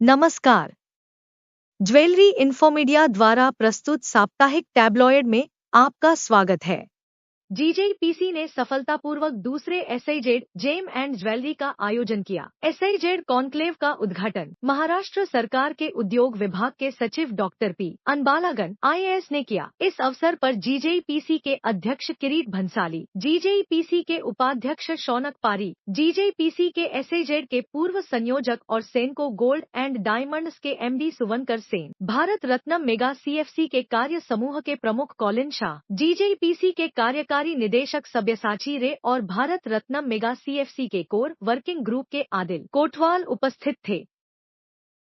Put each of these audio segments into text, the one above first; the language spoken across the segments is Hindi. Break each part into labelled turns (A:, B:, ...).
A: नमस्कार। ज्वेलरी इन्फोमीडिया द्वारा प्रस्तुत साप्ताहिक टैबलॉयड में आपका स्वागत है। जीजेपीसी ने सफलतापूर्वक दूसरे एसआईजेड जेम एंड ज्वेलरी का आयोजन किया। एसआईजेड कॉन्क्लेव का उद्घाटन महाराष्ट्र सरकार के उद्योग विभाग के सचिव डॉक्टर पी अनबालागन आईएएस ने किया। इस अवसर पर जीजेपीसी के अध्यक्ष किरीट भंसाली, जीजेपीसी के उपाध्यक्ष शौनक पारी, जीजेपीसी के एसआईजेड के पूर्व संयोजक और सेनको गोल्ड एंड डायमंड्स के MD Suvankar Sen, Bharat Ratnam mega CFC के कार्य समूह के प्रमुख कॉलिन शाह, जीजेपीसी के कार्यकारी निदेशक सब्यसाची रे और भारत रत्नम मेगा सीएफसी के कोर वर्किंग ग्रुप के आदिल कोटवाल उपस्थित थे।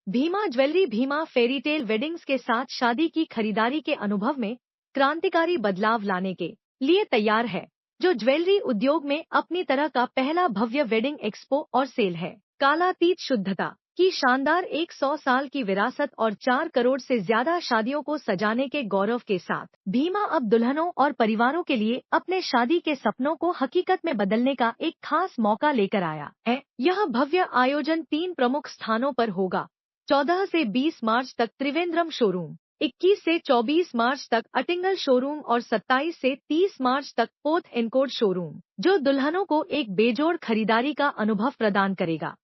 A: Bhima jewellery Bhima fairy tale weddings के साथ शादी की खरीदारी के अनुभव में क्रांतिकारी बदलाव लाने के लिए तैयार है, जो ज्वेलरी उद्योग में अपनी तरह का पहला भव्य वेडिंग एक्सपो और सेल है। कालातीत शुद्धता की शानदार 100 साल की विरासत और 4 करोड़ से ज्यादा शादियों को सजाने के गौरव के साथ भीमा अब दुल्हनों और परिवारों के लिए अपने शादी के सपनों को हकीकत में बदलने का एक खास मौका लेकर आया है। यह भव्य आयोजन 3 प्रमुख स्थानों पर होगा। 14 से 20 मार्च तक त्रिवेंद्रम शोरूम, 21 से 24 मार्च तक अटिंगल शोरूम और 27 से 30 मार्च तक पोथ एनकोड शोरूम, जो दुल्हनों को एक बेजोड़ खरीदारी का अनुभव प्रदान करेगा।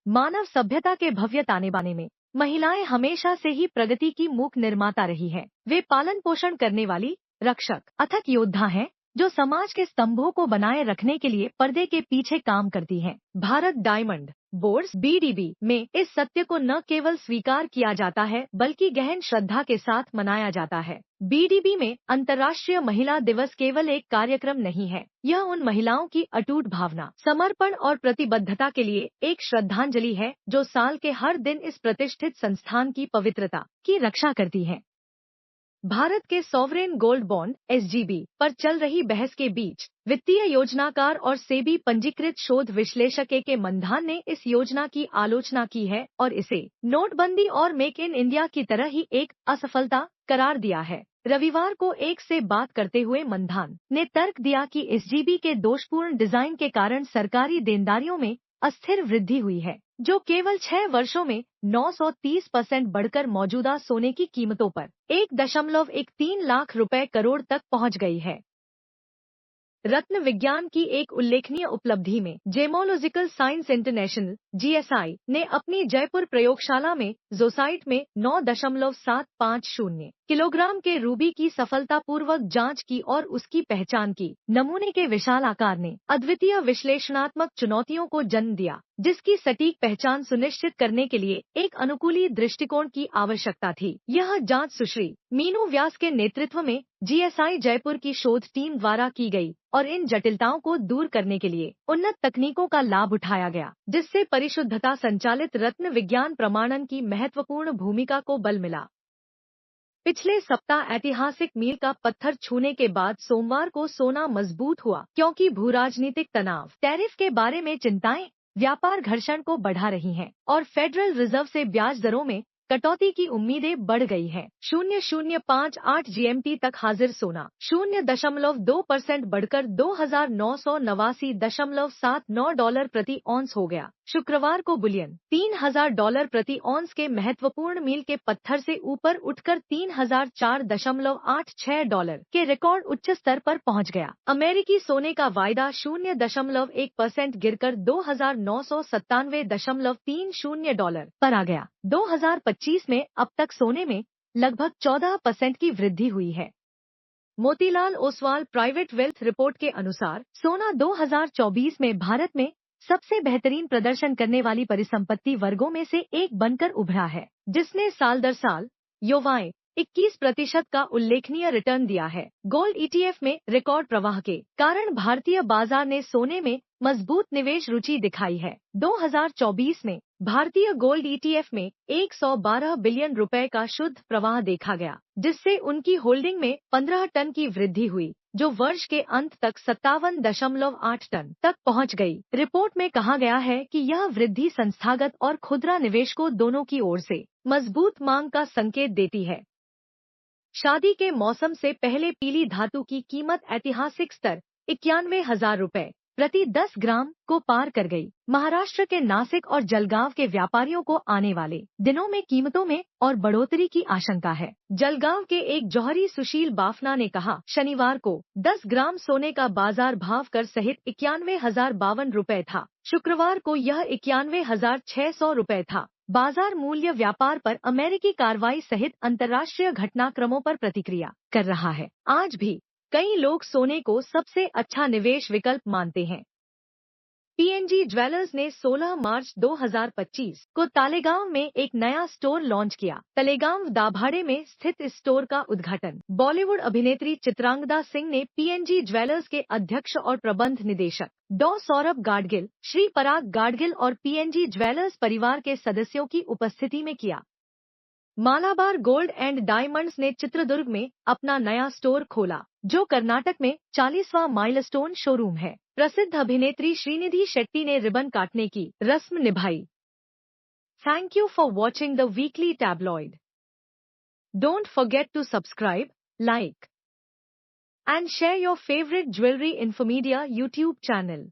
A: मानव सभ्यता के भव्य ताने बाने में महिलाएं हमेशा से ही प्रगति की मूक निर्माता रही हैं। वे पालन पोषण करने वाली रक्षक अथक योद्धा हैं, जो समाज के स्तंभों को बनाए रखने के लिए पर्दे के पीछे काम करती हैं। भारत डायमंड बोर्ड्स बीडीबी में इस सत्य को न केवल स्वीकार किया जाता है बल्कि गहन श्रद्धा के साथ मनाया जाता है। बीडीबी में अंतर्राष्ट्रीय महिला दिवस केवल एक कार्यक्रम नहीं है, यह उन महिलाओं की अटूट भावना, समर्पण और प्रतिबद्धता के लिए एक श्रद्धांजलि है जो साल के हर दिन इस प्रतिष्ठित संस्थान की पवित्रता की रक्षा करती है। भारत के सॉवरेन गोल्ड बॉन्ड एसजीबी पर चल रही बहस के बीच वित्तीय योजनाकार और सेबी पंजीकृत शोध विश्लेषक के मंधान ने इस योजना की आलोचना की है और इसे नोटबंदी और मेक इन इंडिया की तरह ही एक असफलता करार दिया है। रविवार को एक से बात करते हुए मंधान ने तर्क दिया कि एसजीबी के दोषपूर्ण डिजाइन के कारण सरकारी देनदारियों में अस्थिर वृद्धि हुई है, जो केवल 6 वर्षों में 930% बढ़कर मौजूदा सोने की कीमतों पर 1.13 लाख रुपए करोड़ तक पहुंच गई है। रत्न विज्ञान की एक उल्लेखनीय उपलब्धि में जेमोलॉजिकल साइंस इंटरनेशनल जीएसआई ने अपनी जयपुर प्रयोगशाला में जोसाइट में 9.750 किलोग्राम के रूबी की सफलतापूर्वक जांच की और उसकी पहचान की। नमूने के विशाल आकार ने अद्वितीय विश्लेषणात्मक चुनौतियों को जन्म दिया, जिसकी सटीक पहचान सुनिश्चित करने के लिए एक अनुकूली दृष्टिकोण की आवश्यकता थी। यह जांच सुश्री मीनू व्यास के नेतृत्व में जीएसआई जयपुर की शोध टीम द्वारा की गई और इन जटिलताओं को दूर करने के लिए उन्नत तकनीकों का लाभ उठाया गया, जिससे परिशुद्धता संचालित रत्न विज्ञान प्रमाणन की महत्वपूर्ण भूमिका को बल मिला। पिछले सप्ताह ऐतिहासिक मील का पत्थर छूने के बाद सोमवार को सोना मजबूत हुआ, क्योंकि भूराजनीतिक तनाव, टैरिफ के बारे में चिंताएं व्यापार घर्षण को बढ़ा रही हैं और फेडरल रिजर्व से ब्याज दरों में कटौती की उम्मीदें बढ़ गई हैं। 0058 जीएमटी तक हाजिर सोना 0.2% बढ़कर $2,989.79 प्रति औंस हो गया। शुक्रवार को बुलियन $3,000 प्रति औंस के महत्वपूर्ण मील के पत्थर से ऊपर उठकर $3,004.86 के रिकॉर्ड उच्च स्तर पर पहुंच गया। अमेरिकी सोने का वायदा 0.1% गिरकर $2,997.30 पर आ गया। 2025 में अब तक सोने में लगभग 14% की वृद्धि हुई है। Motilal Oswal private wealth report के अनुसार सोना 2024 में भारत में सबसे बेहतरीन प्रदर्शन करने वाली परिसंपत्ति वर्गों में से एक बनकर उभरा है, जिसने साल दर साल योवाएं 21% का उल्लेखनीय रिटर्न दिया है। गोल्ड ईटीएफ में रिकॉर्ड प्रवाह के कारण भारतीय बाजार ने सोने में मजबूत निवेश रुचि दिखाई है। 2024 में भारतीय गोल्ड ईटीएफ में 112 बिलियन रुपए का शुद्ध प्रवाह देखा गया, जिससे उनकी होल्डिंग में 15 टन की वृद्धि हुई, जो वर्ष के अंत तक 57.8 टन तक पहुंच गई। रिपोर्ट में कहा गया है कि यह वृद्धि संस्थागत और खुदरा निवेशकों दोनों की ओर से मजबूत मांग का संकेत देती है। शादी के मौसम से पहले पीली धातु की कीमत ऐतिहासिक स्तर 91,000 रुपए प्रति 10 ग्राम को पार कर गई। महाराष्ट्र के नासिक और जलगांव के व्यापारियों को आने वाले दिनों में कीमतों में और बढ़ोतरी की आशंका है। जलगांव के एक जौहरी सुशील बाफना ने कहा, शनिवार को 10 ग्राम सोने का बाजार भाव कर सहित 91,052 रुपए था। शुक्रवार को यह 91,600 रुपए था। बाजार मूल्य व्यापार पर अमेरिकी कार्रवाई सहित अंतर्राष्ट्रीय घटनाक्रमों पर प्रतिक्रिया कर रहा है। आज भी कई लोग सोने को सबसे अच्छा निवेश विकल्प मानते हैं। पीएनजी ज्वेलर्स ने 16 मार्च 2025 को तालेगांव में एक नया स्टोर लॉन्च किया। तलेगांव दाभाड़े में स्थित इस स्टोर का उद्घाटन बॉलीवुड अभिनेत्री चित्रांगदा सिंह ने पीएनजी ज्वेलर्स के अध्यक्ष और प्रबंध निदेशक डॉ सौरभ गाडगिल, श्री पराग गाडगिल और पीएनजी ज्वेलर्स परिवार के सदस्यों की उपस्थिति में किया। मालाबार गोल्ड एंड डायमंड्स ने चित्रदुर्ग में अपना नया स्टोर खोला, जो कर्नाटक में 40वां माइलस्टोन शोरूम है। प्रसिद्ध अभिनेत्री श्रीनिधि शेट्टी ने रिबन काटने की रस्म निभाई। Thank you for watching the weekly tabloid. Don't forget to subscribe, like and share your favourite jewellery infomedia YouTube channel.